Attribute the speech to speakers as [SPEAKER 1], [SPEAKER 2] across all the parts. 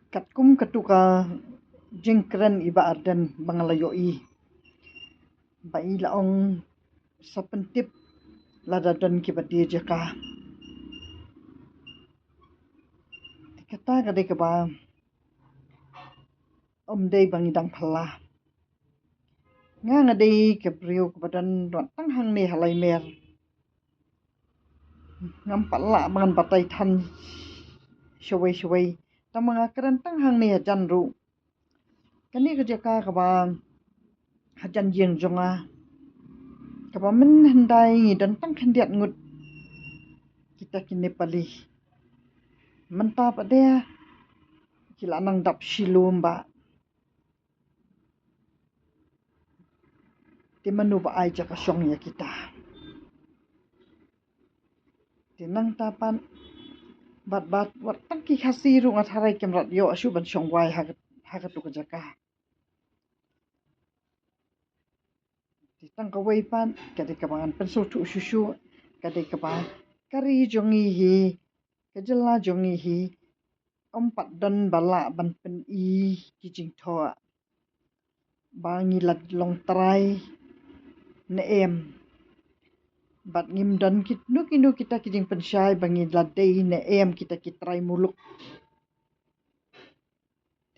[SPEAKER 1] Katkum katuka jengkeren iba arden bangalayoi. Bai laong sapentip ladadan kibadi jaka. Kata kadai keba day bangidang pala. Nga ngadai kebriu kebadan tang hang ni halai mer. Ngam pala mangan batai tan shawai. Tamang akaran tang hang ni hajan ru. Kani kejaka keba hajan jeng jonga. Keba men hendai dan tang kendiat ngut kita kini palih. Mentah pada kila nang dap shilum ba. Di menu ba ai jaka syong ya kita. Di nang tapan bat wat tangki khasi ru ngat harai kemrat yo asu ban syong wai hagat tu kejaka. Di tang kawai pan kadai kabangan pensu tu susu kadai kabang kari jongi hi kejela jongi hi ompat dan bala ban pen i kijing thoa. Bangi lat long trai ne em bat ngim dan kit nu kita kijing pensyai bangi ladai ne em kita kitrai muluk.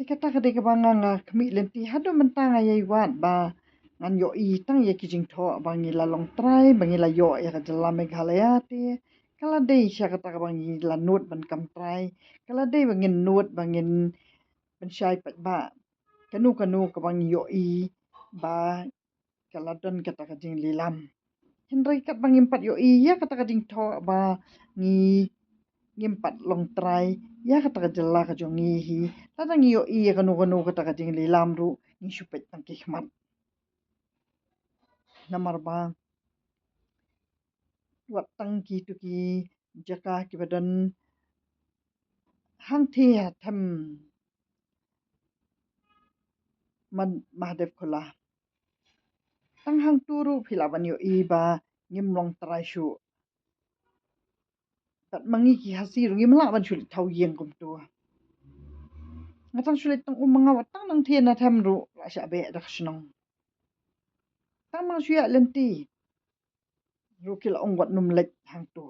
[SPEAKER 1] Dikata kadai kabanga nga kemi lenti hadu mentang ayai wat ba ngan yo i tang ye kijing tho bangi la long trai bangi la yo ya kajela Meghalaya ti kala dei sya kata bangi la nut ban kam trai kala dei bangin nut bangin pensyai pat ba kanu ka bangi yo i ba kala don kata kajing lilam. Hendrai kat bang impat yo iya kata kading tho ba ngi ngimpat long trai ya kata kajela ka jongi hi tata ngi yo iya kanu kata kading lilam ru ngi supet tang kihmat. Namar ba wat tang ki tu ki jaka ki badan hang thi tham man Mahadev khola. Tang hang turu philaban yo i ba ngim long trai shu. Tat mangi ki hasi ru ngim la ban shu thau yeng kum tu. Ngatang sulit tang umanga watang nang thien na tham ru la sha be dak snong. Tang mang suya lenti ru kila ong wat num lek hang tu.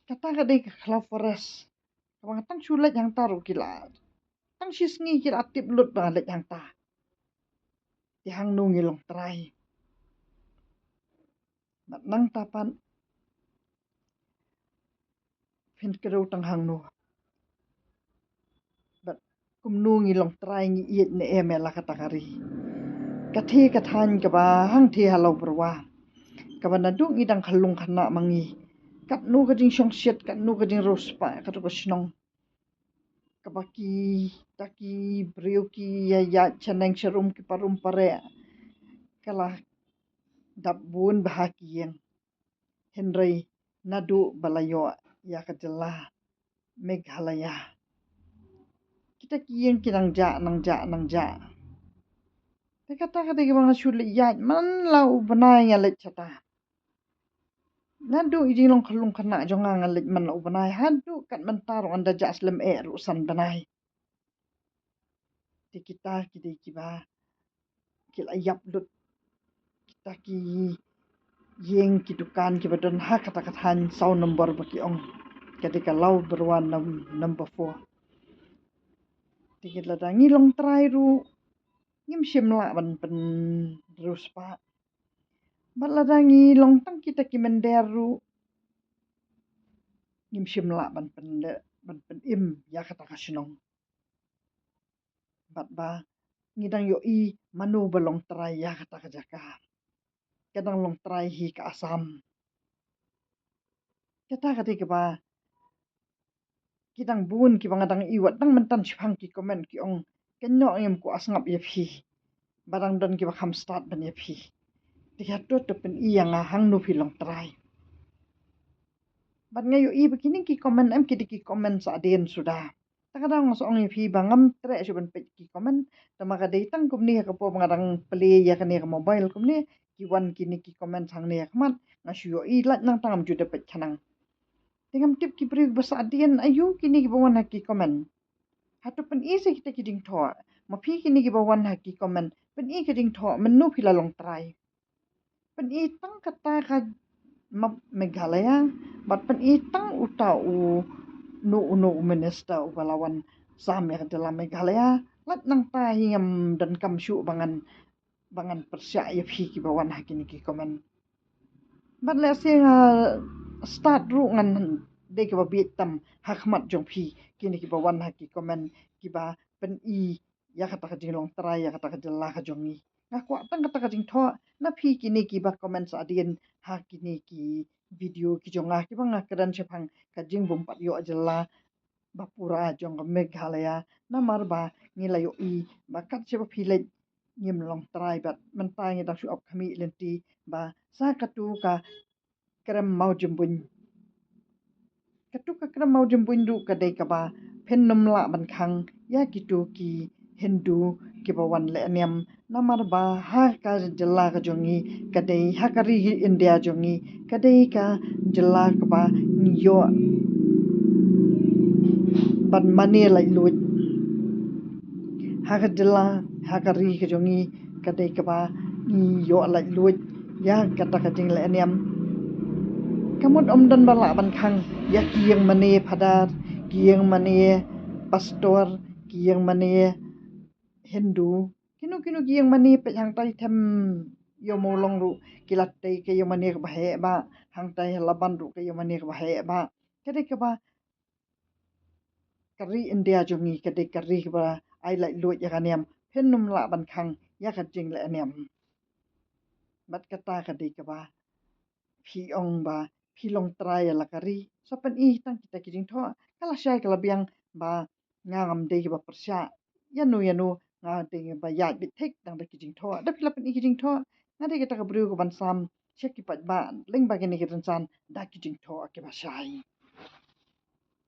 [SPEAKER 1] Kata kadai ka khala forest. Kabang tang sulit hang taru kila. Tang sisngi kila atip lut ba lek hang ta. Di hang nu ngilong trai. Mat nang tapan fin kerau tang hang nu. Bat kum nu ngilong trai ngi iet ne emela kata kari. Kathi kathan kaba hang thi halau berwa. Kaba nadu ngidang khalung khana mangi. Kat nu kajing syong syet kat nu kajing rospa katu kasnong. Kabaki taki brio ki ya chaneng sharum ki parum pare. Kala dap bun bahaki yang Henry nadu balayo ya kajela Meghalaya. Kita kiyeng kinang ja. Kata kadai bang sulit ya man lau banai ngalet chata. Nadu ijing long khalung khana jonga ngalet man lau banai hadu kat mentar anda jaslam rusan banai. Di kita kidai kiba kila yap lut kita ki yeng kidukan kibadon ha kata kathan sau nombor baki ong ketika lau berwan number 4. Dikit ladangi long trai ru ngim simla ban pen terus pa. Bat ladangi long tang kita ki menderu ngim simla ban pen im ya kata kasinong. Bat ba ngidang yo i manu balong trai ya kata kajaka. Kadang long trai hi ke Asam. Kata ketika ba kitang bun ki bangadang iwat tang mentan sipang ki komen ki ong kenyo ngem ku asngap ye phi. Barang don ki bakam start ban ye phi. Tiga tu pen i yang hang nu filong trai. Bat ngayo i begini ki komen em ki komen sa den sudah. Takadang masong ye phi bangam tre suban pe ki komen tamaga datang kum ni ka po bangadang play ya kan ya mobile kum ni ki wan kini ki komen sang ni akmat ngasyo i lat nang tangam juda pe kanang. Dengan tip ki beri bahasa adian ayu kini ki bawan haki komen. Hatu pen isi kita kiding thoa. Mapi kini ki bawan haki komen. Pen i kiding thoa menu pila long try. Pen i tang kata ka Meghalaya. Bat pen i tang uta nu minister balawan samir dalam Meghalaya. Lat nang ta hingam dan kamsyu bangan persya ya phi ki bawan haki ni ki komen. Bat le sing start ru ngan de ki ba tam hakmat jong phi kini ki bawan haki komen ki ba pen i ya kata ka jinglong try ya kata ka jelah ka jongi ngakwa tang kata ka jing tho na phi kini ki ba komen sa adien ha kini ki video ki jonga ki bang kedan sepang ka jing bum pat yo jelah bapura jong Meghalaya na marba ngilayo i ba kat se ba phi le ngim long try bat mentai ngi dak su op kami lenti ba sa katu ka kerem mau jembun ketuk kerem mau jembun du kadai kaba pen num la ban khang ya kitu ki Hindu ki bawan le niam namar ba ha ka jela ka jongi kadai ha kari India jongi kadai ka jela ka ba yo ban mane lai lut ha ka jela ha kari ka jongi kadai ka ba yo lai lut ya kata ka jing le niam kamut dan bala ban khang ya kiyang mane phadar kiyang mane pastor kiyang mane Hindu kinu kiyang mane pe hang tai them yo mo long ru kilat tai ke yo mane ba he ba hang tai laban ru ke yo mane ba he ba kade ke ba kari India jongi kade kari ba ai lai lu ya kaniam phenum la ban khang ya ka jing le aniam mat kata kade ke ba phi ong ba phi long trai la kari so pen i tang kita kijing tho kala syai kala biang ba ngam de ba persya yanu nga de ba ya bit thik dang de kijing tho da pila pen i kijing tho nga de kita ka bru ko ban sam cheki pat ba ling ba ke ni kitan san da kijing tho ke ba syai